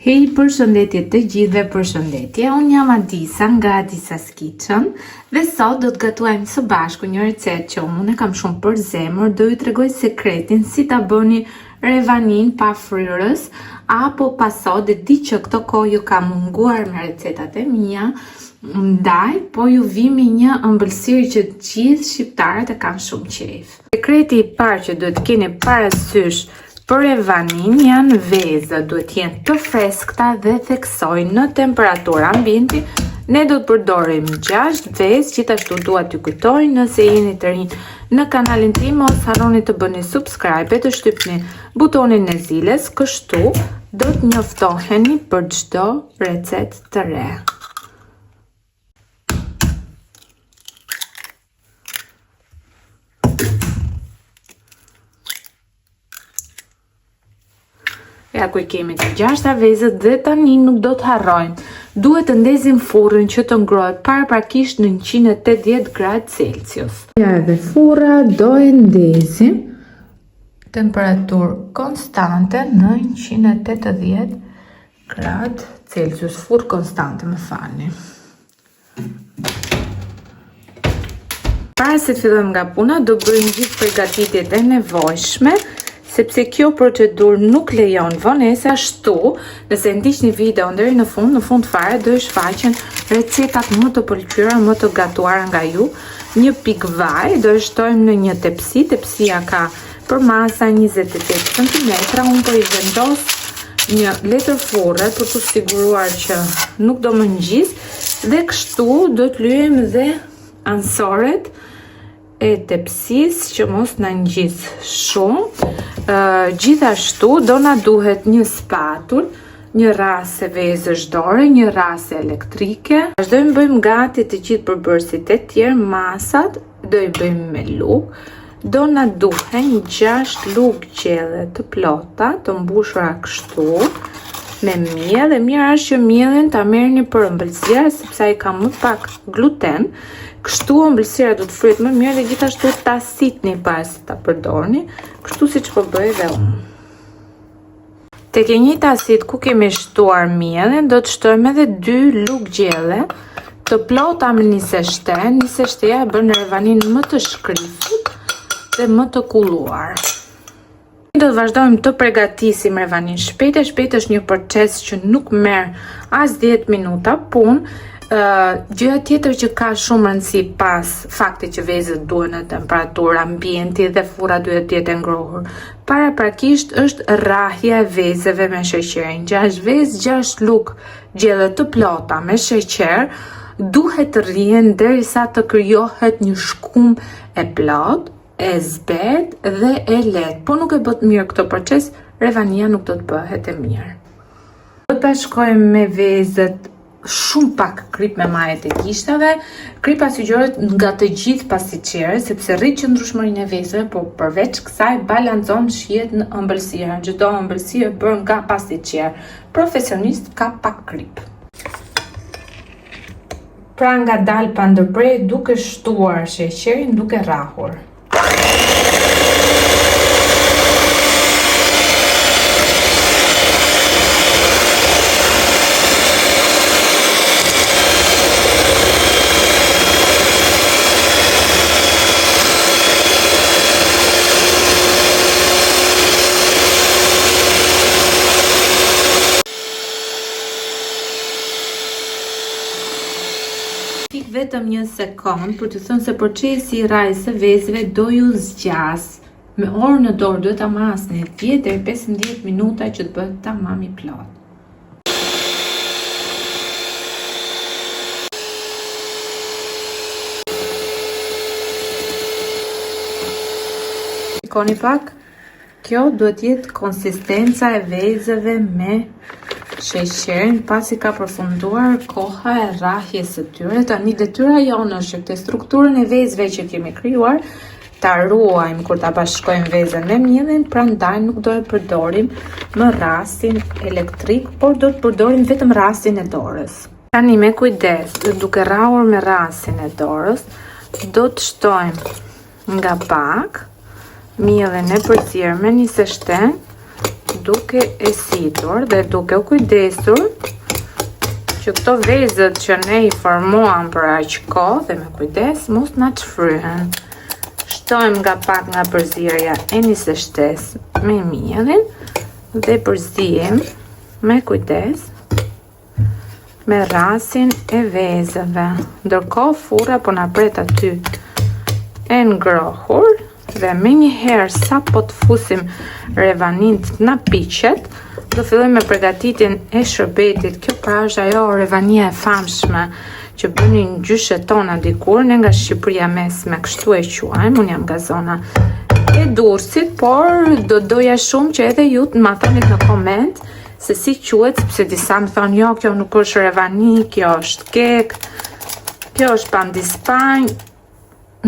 Hej, përshëndetje të gjithëve, përshëndetje. Unë jam Adisa nga Adisa's Kitchen dhe sot do të gatuajmë së bashku një recetë që unë e kam shumë për zemër. Do ju tregoj sekretin si ta bëni revanin pa fryrës apo pa sodë. Di që këto kohë ju ka munguar me recetat e mia, ndaj po ju vi me një ëmbëlsirë që gjithë shqiptarët e kanë shumë qejf. Sekreti I parë që duhet keni parasysh për revanin janë vezët, duhet jenë të freskëta dhe theksojnë në temperaturë ambienti. Ne do të përdorim 6 vezë, gjithashtu dua t'ju kujtoj nëse jeni të rinj në kanalin tim, mos harroni të bëni subscribe e të shtypni butonin e zilës, kështu do të njoftoheni për çdo recetë të re. Ja ku I kemi të 6 vezët dhe tani nuk do të harrojmë. Duhet të ndezim furrën që të ngrohet paraprakisht në 180 gradë Celsius. Ja edhe furra do e ndezim temperaturë konstante në 180 gradë Celsius. Furrë konstante, më falni. Para se të fillojmë nga puna, do bëjmë gjithë përgatitjet e nevojshme, sepse kjo procedurë nuk lejon vonese. Ashtu, nëse ndiqni videon deri në fund fare do I shfaqen recetat më të pëlqyera, më të gatuara nga ju. Një pikë vaj do e shtojmë në një tepsi. Tepsia ka për masa 28 cm. Unë po I vendos një letër furre për të siguruar që nuk do më ngjis dhe kështu do të lyejmë dhe ansoret e tepsis që mos na ngjis shumë. Gjithashtu do na duhet një spatull, një rase vezësh dore, një rase elektrike. Vazhdojmë bëjmë gati të gjithë përbërësit e tjerë, masat do I bëjmë me lugë. Do na duhen 6 lugë gjelle të plota, të mbushura kështu me miell. E mira është që miellin ta merrni për ëmbëlsirë sepse ai ka më pak gluten. Kështu ëmbëlsira do të fryhet më mirë dhe gjithashtu ta sitni pas ta përdorni, kështu siç po bëj dhe unë. Tek e njëjta sit ku kemi shtuar miellin, do të shtojmë edhe 2 lugë gjelle të plota me nise shten. Nise shteja bën revanin më të shkrifut dhe më të kulluar. Do të vazhdojmë të përgatisim revanin shpejt. Është një proces që nuk merr as 10 minuta punë. Gjëja tjetër që ka shumë rëndësi pas faktit që vezët duhen në temperaturë ambienti dhe furra duhet të jetë ngrohur, paraprakisht është rrahja e vezëve me sheqer. 6 vezë, 6 lugë gjelle të plota me sheqer duhet të rrihen derisa të krijohet një shkum e plot, e zbet dhe e lehtë. Po nuk e bët mirë këtë proces, revania nuk do të bëhet e mirë. Do të bashkojmë me vezët shumë pak krip me majet e gishtave. Kripa sugjerohet nga të gjithë pastiqerët sepse rrit qëndrueshmërinë e vezëve, por përveç kësaj balancon shihet në ëmbëlsirë. Çdo ëmbëlsirë bërë nga pastiqer profesionist ka pak krip. Pra ngadalë pa ndërprer duke shtuar sheqerin, duke rrahur. Vetëm një sekond për të thënë se procesi I rrajës së vezëve do ju zgjas. Me orë në dorë duhet ta masni 10 deri 15 minuta që të bëhet tamam I plot. Shikoni pak, kjo duhet jetë konsistenca e vezëve me sheqerin pasi ka përfunduar koha e rrahjes së tyre. Tani detyra jonë është këtë strukturën e vezëve që kemi krijuar ta ruajmë kur ta bashkojmë vezën me miellin, prandaj nuk do e përdorim më rastin elektrik, por do të përdorim vetëm rastin e dorës. Tani me kujdes, duke rrahur me rastin e dorës, do të shtojmë nga pak miellin e përzier me nise shten duke e situr dhe duke u kujdesur që këto vezët që ne i formuam për aq kohë dhe me kujdes mos na çfryhen. Shtojmë nga pak nga përzierja e nisë shtes me mielin dhe përziem me kujdes me rasin e vezëve. Ndërkohë furra po na pret aty e ngrohur dhe me njëherë sa po të fusim revanin të na piqet, do fillojmë me përgatitjen e shërbetit. Kjo pra është ajo revania e famshme që bënin gjyshet tona dikur, ne nga Shqipëria mesme, kështu e quajmë, unë jam nga zona e Durrësit, por do doja shumë që edhe ju të ma thonit në koment se si quhet, sepse disa më thonë jo, kjo nuk është revani, kjo është kek, kjo është pandispanj.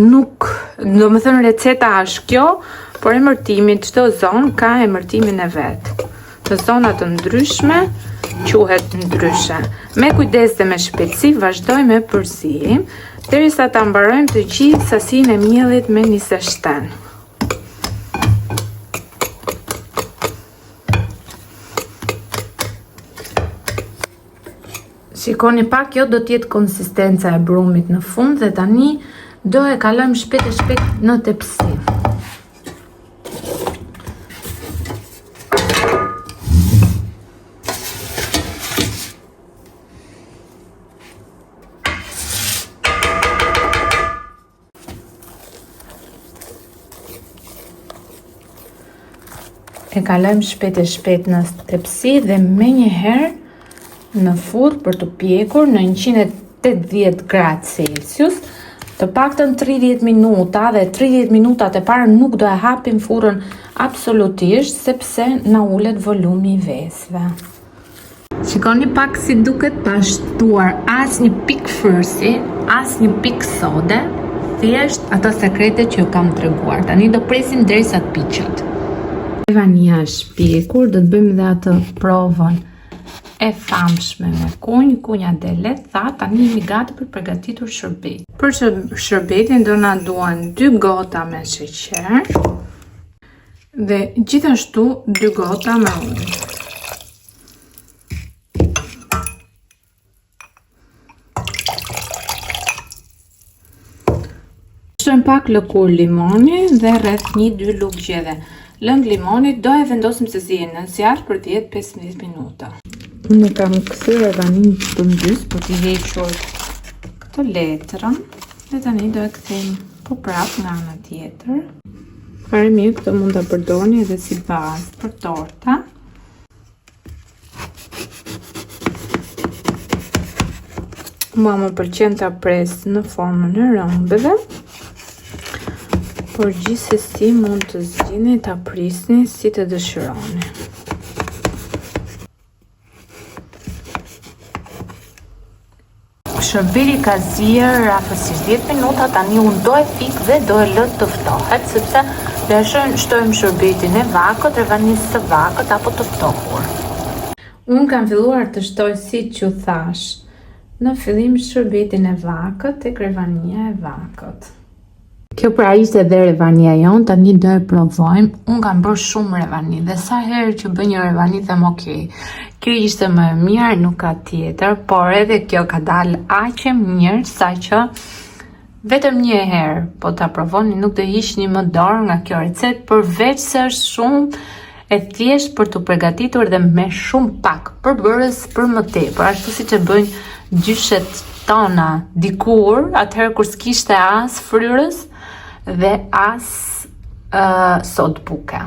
Nuk, do më thënë receta është kjo, por emërtimi çdo zonë ka emërtimin e vet. Në zona të ndryshme quhet ndryshe. Me kujdes dhe me shpejtësi vazhdojmë me përzim derisa ta mbarojmë të gjithë sasinë e miellit me nisë shten. Shikoni pak, jo do t'jetë konsistenca e brumit në fund dhe tani do e kalojmë shpejt e shpejt në tepsi. E kalojmë shpejt e shpejt në tepsi dhe me njëherë në furrë për të pjekur në 180 gradë Celsius, të paktën 30 minuta, dhe 30 minutat e parë nuk do e hapim furrën absolutisht sepse na ulet volumi i vezëve. Shikoni pak si duket pa shtuar as një pikë fërsi, as një pikë sode, thjesht ato sekrete që ju kam treguar. Tani do presim derisa të piqet. Revania është pjekur, do të bëjmë dhe atë provën e famshme me kunj, kunja dele, tha, tani jemi gati për përgatitur shërbet. Për shërbetin do na duan 2 gota me sheqer dhe gjithashtu 2 gota me ujë. Shtojmë pak lëkurë limoni dhe rreth 1-2 lugë gjedhe. Lëng limonit do e vendosim të zihen në zjarr për 10-15 minuta. Unë kam kthyer revanin të ndys për t'i hequr të letrën dhe tani do e kthejmë po prapë nga ana tjetër. Fare mirë, këtë mund ta përdorni edhe si bazë për torta. Mua më pëlqen ta pres në formën e rëmbëve, por gjithsesi mund të zgjidhni ta prisni si të dëshironi. Shërbeti ka zier rrafës 10 minuta, tani unë do e fik dhe do e lë të ftohet, sepse dëshojmë shtojmë shërbetin e vakët, revanisë së vakët apo të ftohur. Unë kam filluar të shtoj si që thash, në fillim shërbetin e vakët tek revania e vakët. Kjo pra ishte dhe revania jon, tani do e provojmë. Unë kam bërë shumë revani dhe sa herë që bëj një revani them okay, kjo ishte më e mirë, nuk ka tjetër, por edhe kjo ka dalë aq e mirë sa që vetëm një herë po ta provoni nuk do hiqni më dorë nga kjo recetë, përveç se është shumë e thjesht për të përgatitur dhe me shumë pak përbërës për më tepër, ashtu siç e bëjnë gjyshet tona dikur, atëherë kur s'kishte as fryrës dhe as sot buke.